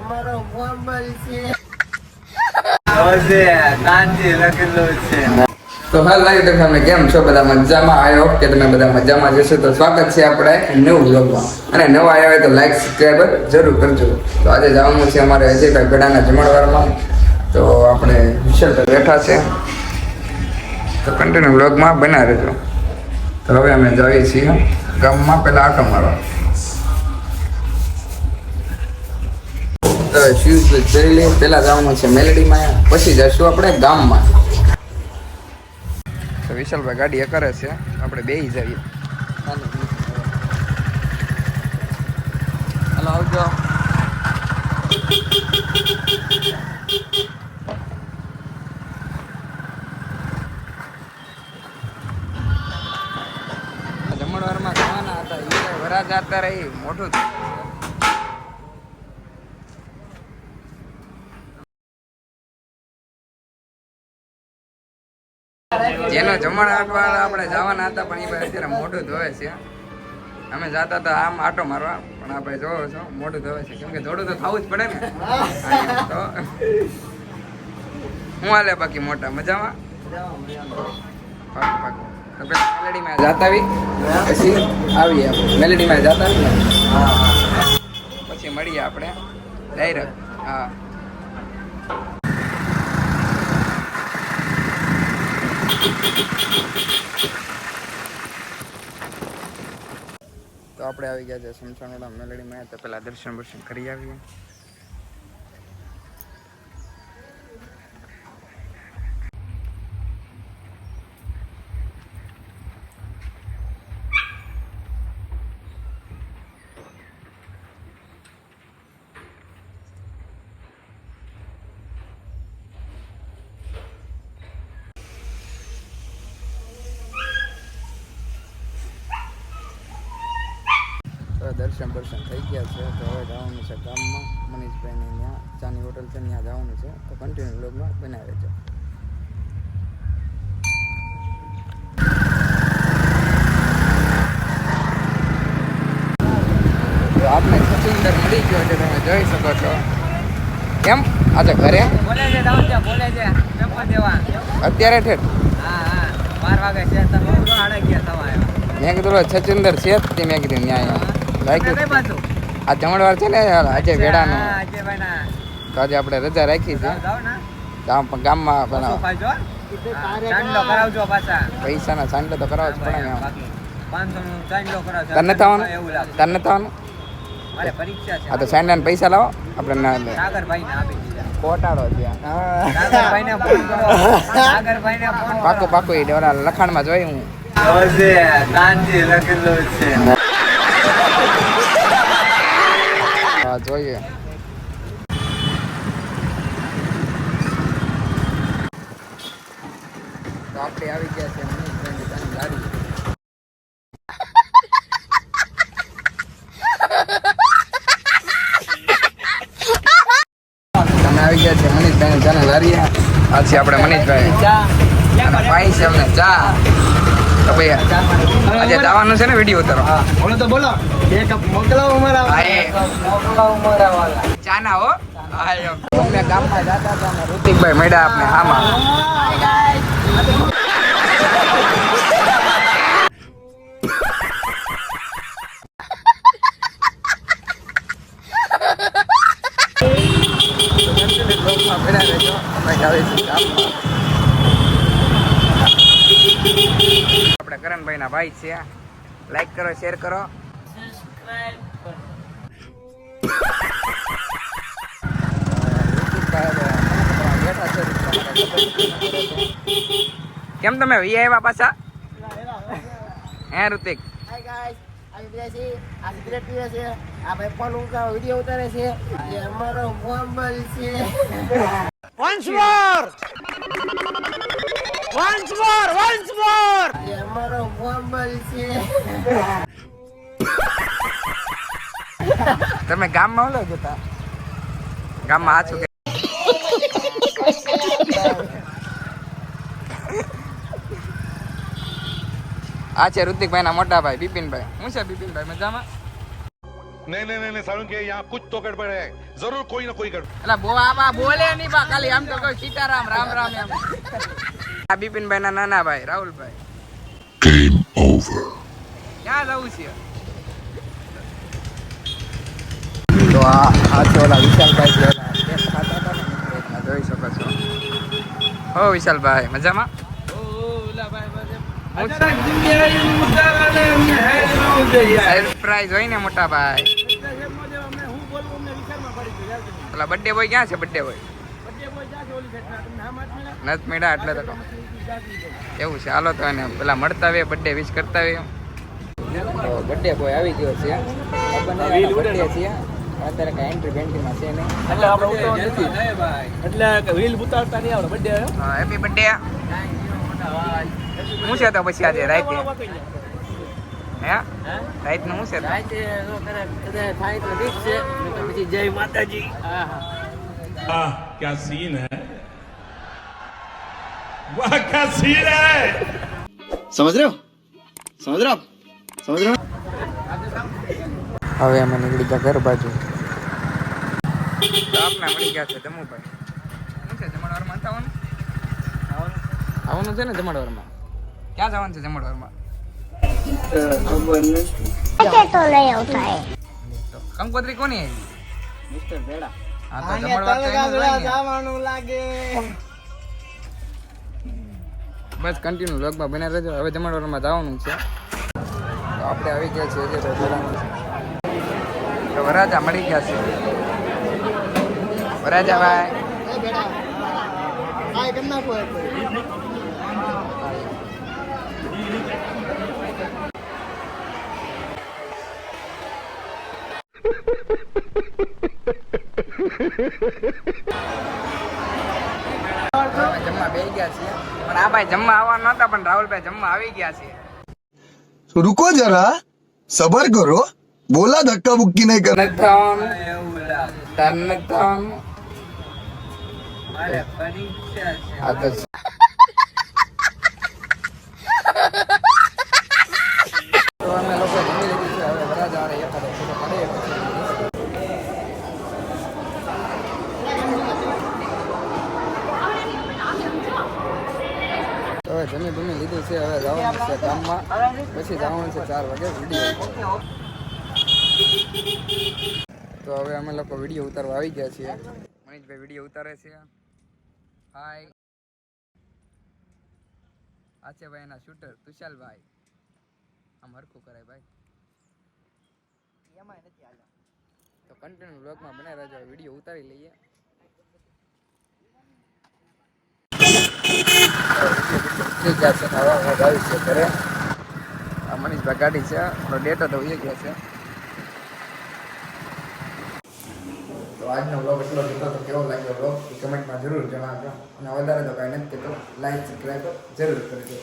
અમારો મોબાઈલ છે તો હાલ લાઈવ તમે કેમ છો બધા મજામાં? આઈ હોપ કે તમે બધા મજામાં જશો. તો સ્વાગત છે આપણે નવું વ્લોગમાં, અને નવા આવ્યા હોય તો લાઈક સબસ્ક્રાઈબર જરૂર કરજો. તો આજે જવાનું છે અમારે અજયભાઈ ગડાના જમણવારમાં. તો આપણે વિશાલભાઈ બેઠા છે, તો કન્ટિન્યુ વ્લોગમાં બના રહેજો. તો હવે અમે જઈએ છીએ ગામમાં પહેલા આટો મારવા. તો શૂઝ જોઈ લઈએ. પહેલા જવાનું છે મેલેડીમાં, પછી જશું આપણે ગામમાં. તો વિશાલભાઈ ગાડી કરે છે, આપણે બેસી જઈએ. હાલો આવજો. જમણવારમાં જવાના હતા, એ વરાજ આવતા રહી મોટું. જેનો જમણ આપણે જવાના હતા, પણ એ ભાઈ અત્યારે મોઢું ધોવે છે. અમે જતા હતા આમ આટો મારવા, પણ આ ભાઈ જોવો છો મોઢું ધોવે છે, કેમ કે થોડું તો થવું જ પડે ને. તો હું હાલે બાકી મોટા મજામાં? પાકું પાકું. તો પેલા મેલેડીમાં જતા આવી, પછી આવીએ આપણે મેલેડીમાં જતા આવી ને, પછી મળીએ આપણે ડાયરેક્ટ. હા, તો આપણે આવી ગયા છે સમસાણવાડા મેલેડીમાં. તો પેલા દર્શન બર્શન કરી આવીએ. દર્શન બર્શન થઈ ગયા છે. તો હવે જવાનું છે ગામમાં મનીષભાઈને ત્યાં ચાની હોટલ છે, ત્યાં જવાનું છે. તો કન્ટિન્યુ વ્લોગમાં બનાવી રહેજો. તો આપણે સચિંદર મળી ગયો છે, તમે જોઈ શકો છો. કેમ આજે ઘરે અત્યારે ઠેઠ 12 વાગે છે, તમે 8:30 થવા મેં કીધું સચિંદર છે તે, મેં કીધું ન્યાય આ જમણવાર છે ને આજે વેડાનો, તો આજે આપણે રજા રાખી છે. ગામમાં પૈસાના ચાંદલો તો કરાવવો જ પડે ને. તને થવાનું આ તો ચાંદલાના પૈસા લાવો આપણે ના લે કોટાડો ત્યાં. પાકું પાકું એ ઓલા લખાણમાં જોઈ હું જોઈએ. તો આપણે આવી ગયા છે મનીષભાઈની ગાડી. તમે આવી ગયા છે મનીષભાઈની ચાને લારી. આ છે આપણે મનીષભાઈ અને ભાઈ છે અમને ચા. તો ભાઈ આજે જવાનું છે ને વિડીયો ઉતારો. બોલો તો બોલો, બે કપ મોકલાવો અમારા ચા ના હો. અમે ગામમાં જતા હતા અને ઋતિકભાઈ મળ્યા આપણે હામાં. આપણે કરણભાઈ ના ભાઈ છે. લાઈક કરો, શેર કરો, કેમ તમે વી આવ્યા પાછા? હે ઋતિક? વિડીયો ઉતારે છે, અમારો મોબાઈલ છે. અમારો મોબાઈલ છે. તમે ગામમાં ઓલો જતા ગામમાં આ છો કે આ છે ઋતિકભાઈ ના મોટા ભાઈ બિપિનભાઈ. શું છે બિપિનભાઈ મજામાં? नहीं नहीं नहीं सारुण के यहाँ कुछ तो गड़बड़ है जरूर कोई ना कोई गड़बड़ એટલે બોઆમાં બોલે નહીં બા ખાલી આમ તો કહું સીતારામ રામ રામ એમ આ બિપિનભાઈ ના નાના ભાઈ રાહુલભાઈ गेम ओवर ક્યાં જવું છે તો આ છે ઓલા વિશાલભાઈ છે ઓલા કેસ ખાતા હતા ને મિત્રોમાં જોઈ શકો છો હો વિશાલભાઈ મજામાં સરપ્રાઈઝ હોય ને મોટા ભાઈ ઓલા બર્થડે બોય ક્યાં છે બર્થડે બોય નથ મેળા એટલે તો એવું છે હાલો તો એને પેલા મળતા હોય બર્થડે વિશ કરતા હોય તો બર્થડે બોય આવી ગયો છે બર્થડે છે અત્યારે કઈ એન્ટ્રી બેન્ટ્રીમાં છે નહીં એટલે આપણે ઉતારવા નથી એટલે રીલ ઉતારતા નહીં આવડે બર્થડે હેપી બર્થડે શું છે તો પછી આજે રાતે હે રાત નું શું છે રાતે થાય તો ઠીક છે પછી જય માતાજી वाह क्या सीन है वाह क्या सीन है समझ रहे हो समझ रहे हो आप समझ रहे हो હવે અમે નીકળી ગયા ઘર બાજુ તો આપને મળી ગયા છે જમુભાઈ શું છે જમણવારમાં આવવાનું આવવાનું છે ને જમણવારમાં ક્યાં જવાનું છે જમણવારમાં तो नहीं होता है તો કંકોત્રી કોની આવી મિસ્ટર ભેડા હા તો જમણવાર તો એનું જ હોય ને. જવાનું લાગે બસ કન્ટિન્યુ વ્લોગમાં બને રહેજો હવે જમણવારમાં જવાનું છે તો આપણે આવી ગયા છીએ જે ભેડાનું તો વરાજા મળી ગયા છે વરાજા ભાઈ આ કેમ નાખો અમે જમવા બેસી ગયા છીએ પણ આ ભાઈ જમવા આવવા નતા પણ રાહુલભાઈ જમવા આવી ગયા છે रुको जरा सबर करो बोला धक्का बुक्की नहीं कर મારે પરીક્ષા છે આ તો તો અમે લોકો જમી લીધું છે હવે વરાજાવાળા એકાદો ફોટો પાડીએ પછી તો હવે જમી લીધું છે હવે જવાનું છે ગામમાં પછી જવાનું છે 4 વાગે વિડીયો તો હવે અમે લોકો વિડીયો ઉતારવા આવી ગયા છીએ મનીષભાઈ વિડીયો ઉતારે છે હાય આ છે ભાઈ એના શૂટર તુષાલભાઈ આમ હરખું કરાય ભાઈ તો કન્ટિન્યુ બ્લોગમાં બને રહેજો વિડીયો ઉતારી લઈએ ઠીક છે હવે આવી છે ઘરે આ મનીષભાઈ ગાડી છે આપણો ડેટો તો ઉઈ ગયો છે તો આજનો બ્લોગ એટલો હતો તો કેવો લાગ્યો બ્લોગ એ કમેન્ટમાં જરૂર જણાવજો અને વધારે તો કાંઈ નથી કહેતો લાઈક સબસ્ક્રાઈબ જરૂર કરજો